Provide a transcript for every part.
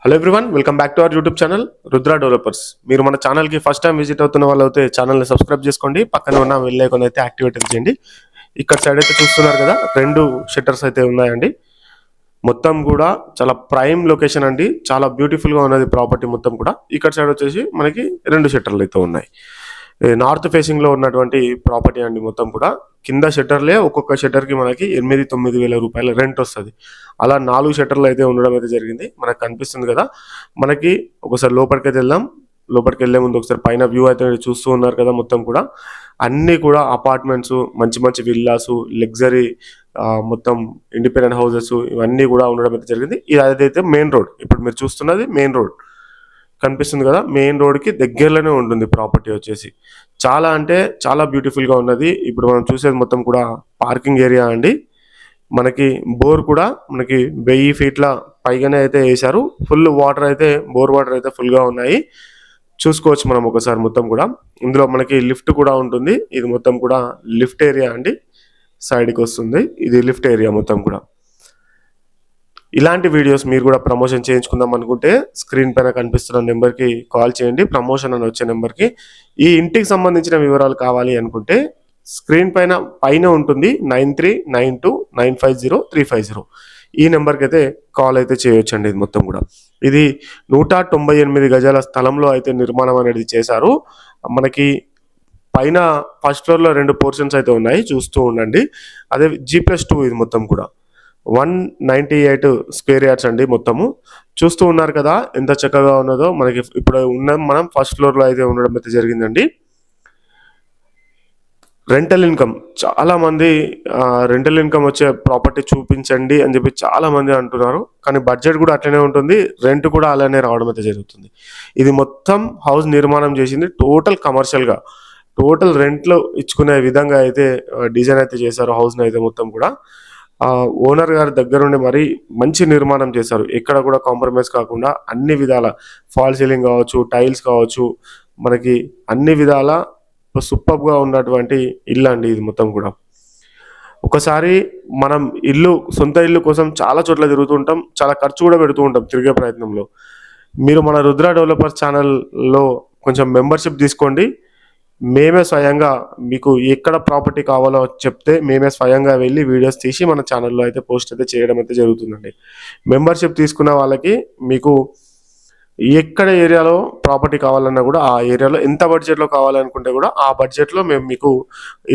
Hello everyone, welcome back to our YouTube channel Rudra developers. మీరు మన ఛానల్కి ఫస్ట్ టైం విజిట్ అవుతున్న వాళ్ళు అయితే ఛానల్ని సబ్స్క్రైబ్ చేసుకోండి. పక్కన ఉన్న బెల్ ఐకాన్ అయితే యాక్టివేట్ చేయండి. ఇక్కడ సైడ్ అయితే చూస్తున్నారు కదా, 2 షట్టర్స్ అయితే ఉన్నాయండి. మొత్తం కూడా చాలా ప్రైమ్ లొకేషన్ అండి. చాలా బ్యూటిఫుల్గా ఉన్నది ప్రాపర్టీ మొత్తం కూడా. ఇక్కడ సైడ్ వచ్చేసి మనకి 2 షట్టర్లు అయితే ఉన్నాయి. నార్త్ ఫేసింగ్లో ఉన్నటువంటి ప్రాపర్టీ అండి మొత్తం కూడా. కింద షట్టర్లే ఒక్కొక్క షట్టర్కి మనకి 8-9 వేల రూపాయల రెంట్ వస్తుంది. అలా 4 షట్టర్లు అయితే ఉండడం అయితే జరిగింది. మనకు కనిపిస్తుంది కదా. మనకి ఒకసారి లోపలికి అయితే వెళ్దాం. లోపలికి వెళ్లే ముందు ఒకసారి పైన వ్యూ అయితే చూస్తూ ఉన్నారు కదా. మొత్తం కూడా అన్నీ కూడా అపార్ట్మెంట్స్, మంచి మంచి విల్లాసు, లగ్జరీ మొత్తం ఇండిపెండెంట్ హౌసెస్ ఇవన్నీ కూడా ఉండడం అయితే జరిగింది. ఇది అదైతే మెయిన్ రోడ్. ఇప్పుడు మీరు చూస్తున్నది మెయిన్ రోడ్ కనిపిస్తుంది కదా. మెయిన్ రోడ్కి దగ్గరలోనే ఉంటుంది ప్రాపర్టీ వచ్చేసి. చాలా అంటే చాలా బ్యూటిఫుల్గా ఉన్నది. ఇప్పుడు మనం చూసేది మొత్తం కూడా పార్కింగ్ ఏరియా అండి. మనకి బోర్ కూడా మనకి 1000 ఫీట్ల పైగానే అయితే వేశారు. ఫుల్ వాటర్ అయితే బోర్ వాటర్ అయితే ఫుల్గా ఉన్నాయి. చూసుకోవచ్చు మనం ఒకసారి మొత్తం కూడా. ఇందులో మనకి లిఫ్ట్ కూడా ఉంటుంది. ఇది మొత్తం కూడా లిఫ్ట్ ఏరియా అండి. సైడ్కి వస్తుంది, ఇది లిఫ్ట్ ఏరియా మొత్తం కూడా. ఇలాంటి వీడియోస్ మీరు కూడా ప్రమోషన్ చేయించుకుందాం అనుకుంటే స్క్రీన్ పైన కనిపిస్తున్న నెంబర్కి కాల్ చేయండి. ప్రమోషన్ అని వచ్చే నెంబర్కి. ఈ ఇంటికి సంబంధించిన వివరాలు కావాలి అనుకుంటే స్క్రీన్ పైన ఉంటుంది 9392950350. ఈ నెంబర్కి అయితే కాల్ అయితే చేయొచ్చండి. ఇది మొత్తం కూడా ఇది 198 గజాల స్థలంలో అయితే నిర్మాణం అనేది చేశారు. మనకి పైన ఫస్ట్ ఫ్లోర్లో 2 పోర్షన్స్ అయితే ఉన్నాయి, చూస్తూ ఉండండి. అదే G+2 ఇది మొత్తం కూడా 198 స్క్వేర్ యార్డ్స్ అండి మొత్తము. చూస్తూ ఉన్నారు కదా ఎంత చక్కగా ఉన్నదో. మనకి ఇప్పుడు మనం ఫస్ట్ ఫ్లోర్లో అయితే ఉండడం అయితే జరిగిందండి. రెంటల్ ఇన్కమ్, చాలా మంది రెంటల్ ఇన్కమ్ వచ్చే ప్రాపర్టీ చూపించండి అని చెప్పి చాలా మంది అంటున్నారు. కానీ బడ్జెట్ కూడా అట్లనే ఉంటుంది, రెంట్ కూడా అలానే రావడం అయితే జరుగుతుంది. ఇది మొత్తం హౌస్ నిర్మాణం చేసింది టోటల్ కమర్షియల్గా, టోటల్ రెంట్లో ఇచ్చుకునే విధంగా అయితే డిజైన్ అయితే చేశారు హౌస్ని అయితే మొత్తం కూడా. ఓనర్ గారి దగ్గర ఉండి మరీ మంచి నిర్మాణం చేశారు. ఎక్కడ కూడా కాంప్రమైజ్ కాకుండా అన్ని విధాల ఫాల్ సీలింగ్ కావచ్చు, టైల్స్ కావచ్చు, మనకి అన్ని విధాల సూపర్గా ఉన్నటువంటి ఇల్లు అండి ఇది మొత్తం కూడా. ఒకసారి మనం సొంత ఇల్లు కోసం చాలా చోట్ల తిరుగుతూ ఉంటాం, చాలా ఖర్చు కూడా పెడుతూ ఉంటాం తిరిగే ప్రయత్నంలో. మీరు మన రుద్ర డెవలపర్స్ ఛానల్లో కొంచెం మెంబర్షిప్ తీసుకోండి. మేమే స్వయంగా మీకు ఎక్కడ ప్రాపర్టీ కావాలో చెప్తే మేమే స్వయంగా వెళ్ళి వీడియోస్ తీసి మన ఛానల్లో అయితే పోస్ట్ అయితే చేయడం అయితే జరుగుతుందండి. మెంబర్షిప్ తీసుకున్న వాళ్ళకి మీకు ఎక్కడ ఏరియాలో ప్రాపర్టీ కావాలన్నా కూడా ఆ ఏరియాలో ఎంత బడ్జెట్లో కావాలనుకుంటే కూడా ఆ బడ్జెట్లో మేము మీకు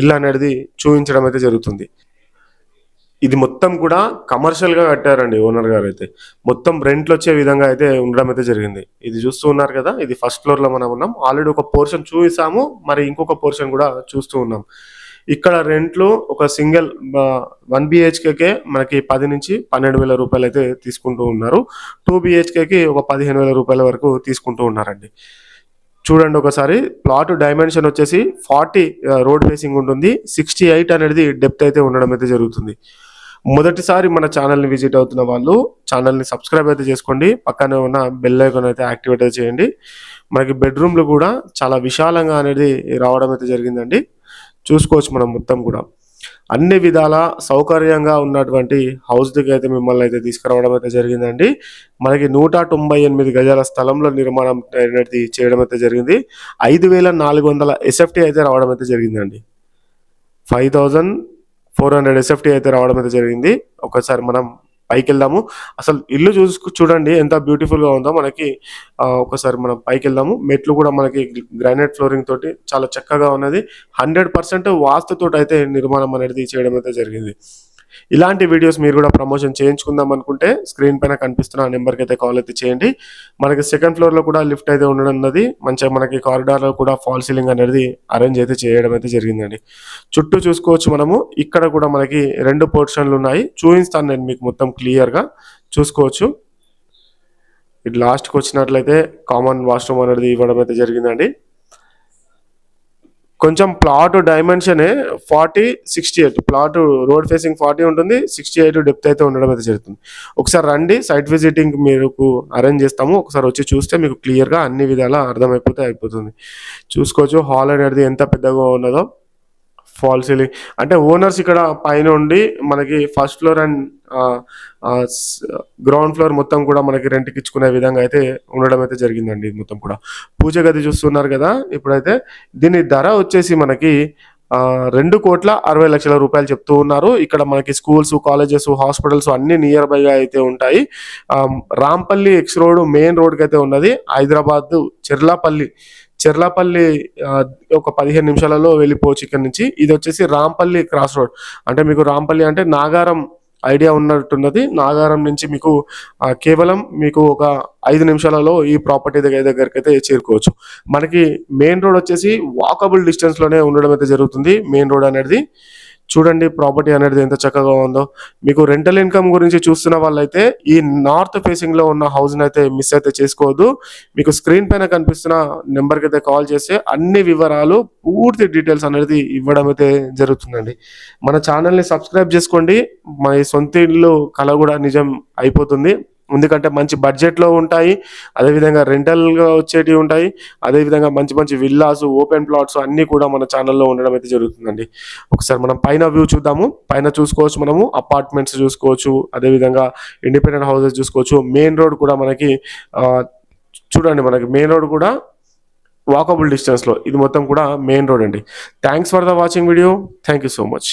ఇల్లు అనేది చూపించడం అయితే జరుగుతుంది. ఇది మొత్తం కూడా కమర్షియల్గా కట్టారండి ఓనర్ గారు అయితే. మొత్తం రెంట్లు వచ్చే విధంగా అయితే ఉండడం అయితే జరిగింది. ఇది చూస్తూ ఉన్నారు కదా, ఇది ఫస్ట్ ఫ్లోర్లో మనం ఉన్నాం. ఆల్రెడీ ఒక పోర్షన్ చూసాము, మరి ఇంకొక పోర్షన్ కూడా చూస్తూ ఉన్నాం. ఇక్కడ రెంట్లు ఒక సింగిల్ 1 BHKకే మనకి 10-12 వేల రూపాయలు అయితే తీసుకుంటూ ఉన్నారు. 2 BHKకి ఒక 15,000 రూపాయల వరకు తీసుకుంటూ ఉన్నారండి. చూడండి ఒకసారి. ప్లాట్ డైమెన్షన్ వచ్చేసి 40 రోడ్ ఫేసింగ్ ఉంటుంది, 68 అనేది డెప్త్ అయితే ఉండడం అయితే జరుగుతుంది. మొదటిసారి మన ఛానల్ని విజిట్ అవుతున్న వాళ్ళు ఛానల్ని సబ్స్క్రైబ్ అయితే చేసుకోండి. పక్కనే ఉన్న బెల్ ఐకాన్ అయితే యాక్టివేట్ అయితే చేయండి. మనకి బెడ్రూమ్లు కూడా చాలా విశాలంగా అనేది రావడం అయితే జరిగిందండి. చూసుకోవచ్చు మనం మొత్తం కూడా. అన్ని విధాల సౌకర్యంగా ఉన్నటువంటి హౌస్ దగ్గర అయితే మిమ్మల్ని అయితే తీసుకురావడం అయితే జరిగిందండి. మనకి 198 గజాల స్థలంలో నిర్మాణం అనేది చేయడం అయితే జరిగింది. 5,400 SFT అయితే రావడం అయితే జరిగిందండి. 5,400 SFT అయితే రావడం అయితే జరిగింది. ఒకసారి మనం పైకి వెళ్దాము. అసలు ఇల్లు చూడండి ఎంత బ్యూటిఫుల్గా ఉందో. మనకి ఒకసారి మనం పైకి వెళ్దాము. మెట్లు కూడా మనకి గ్రానైట్ ఫ్లోరింగ్ తోటి చాలా చక్కగా ఉన్నది. 100% వాస్తుతో అయితే నిర్మాణం అనేది చేయడం అయితే జరిగింది. ఇలాంటి వీడియోస్ మీరు కూడా ప్రమోషన్ చేయించుకుందాం అనుకుంటే స్క్రీన్ పైన కనిపిస్తున్న నెంబర్కి అయితే కాల్ అయితే చేయండి. మనకి సెకండ్ ఫ్లోర్లో కూడా లిఫ్ట్ అయితే ఉండనున్నది. మంచిగా మనకి కారిడార్లో కూడా ఫాల్ సీలింగ్ అనేది అరేంజ్ అయితే చేయడం అయితే జరిగిందండి. చుట్టూ చూసుకోవచ్చు మనము. ఇక్కడ కూడా మనకి 2 పోర్షన్లు ఉన్నాయి, చూపిస్తాను నేను మీకు మొత్తం క్లియర్గా. చూసుకోవచ్చు. ఇది లాస్ట్కి వచ్చినట్లయితే కామన్ వాష్రూమ్ అనేది ఇవ్వడం అయితే జరిగిందండి. కొంచెం ప్లాట్ డైమెన్షనే 40-68, ప్లాట్ రోడ్ ఫేసింగ్ 40 ఉంటుంది, 68 డెప్త్ అయితే ఉండడం అయితే జరుగుతుంది. ఒకసారి రండి, సైట్ విజిటింగ్ మీకు అరేంజ్ చేస్తాము. ఒకసారి వచ్చి చూస్తే మీకు క్లియర్గా అన్ని విధాలా అయిపోతుంది. చూసుకోవచ్చు హాల్ అనేది ఎంత పెద్దగా ఉన్నదో. ఫాల్ సీలింగ్ అంటే ఓనర్స్ ఇక్కడ పైనుండి మనకి first floor and ground floor మొత్తం కూడా మనకి రెంట్‌కి ఇచ్చుకునే విధంగా అయితే ఉండడం అయితే జరిగిందండి ఇది మొత్తం కూడా. పూజ గది చూస్తున్నారు కదా! ఇప్పుడైతే దీని ధర వచ్చేసి మనకి 2,60,00,000 రూపాయలు చెప్తూ ఉన్నారు. ఇక్కడ మనకి స్కూల్స్, కాలేజెస్, హాస్పిటల్స్ అన్నీ నియర్ బైగా అయితే ఉంటాయి. రాంపల్లి ఎక్స్ రోడ్ మెయిన్ రోడ్‌కైతే ఉన్నది. హైదరాబాద్ చెర్లాపల్లి ఆహ్, ఒక 15 నిమిషాలలో వెళ్ళిపోవచ్చు ఇక్కడి నుంచి. ఇదొచ్చేసి రాంపల్లి క్రాస్ రోడ్. అంటే మీకు రాంపల్లి అంటే నాగారం ఐడియా ఉన్నట్టున్నది. నాగారం నుంచి మీకు కేవలం మీకు ఒక 5 నిమిషాలలో ఈ ప్రాపర్టీ దగ్గరికైతే చేరుకోవచ్చు. మనకి మెయిన్ రోడ్ వచ్చేసి వాకబుల్ డిస్టెన్స్‌లోనే ఉండడం అయితే జరుగుతుంది. మెయిన్ రోడ్ అనేది. చూడండి ప్రాపర్టీ అనేది ఎంత చక్కగా ఉందో. మీకు రెంటల్ ఇన్‌కమ్ గురించి చూస్తున్న వాళ్ళైతే ఈ నార్త్ ఫేసింగ్‌లో ఉన్న హౌస్‌నైతే మిస్ అయితే చేసుకోవద్దు. మీకు స్క్రీన్ పైన కనిపిస్తున్న నంబర్‌కైతే కాల్ చేస్తే అన్ని వివరాలు, పూర్తి డీటెయిల్స్ అనేది ఇవ్వడం అయితే జరుగుతుందండి. మన ఛానెల్‌ని సబ్స్క్రైబ్ చేసుకోండి. మీ సొంత ఇల్లు కల కూడా నిజం అయిపోతుంది. ఎందుకంటే మంచి బడ్జెట్‌లో ఉంటాయి. అదేవిధంగా రెంటల్‌గా వచ్చేటివి ఉంటాయి. అదేవిధంగా మంచి మంచి విల్లాస్, ఓపెన్ ప్లాట్స్ అన్నీ కూడా మన ఛానెల్‌లో ఉండడం అయితే జరుగుతుందండి. ఒకసారి మనం పైన వ్యూ చూద్దాము. పైన చూసుకోవచ్చు మనము అపార్ట్మెంట్స్ చూసుకోవచ్చు. అదేవిధంగా ఇండిపెండెంట్ హౌసెస్ చూసుకోవచ్చు. మెయిన్ రోడ్ కూడా మనకి ఆహ్, చూడండి మనకి మెయిన్ రోడ్ కూడా వాకబుల్ డిస్టెన్స్‌లో ఇది మొత్తం కూడా మెయిన్ రోడ్ అండి. Thanks for the watching video. Thank you so much.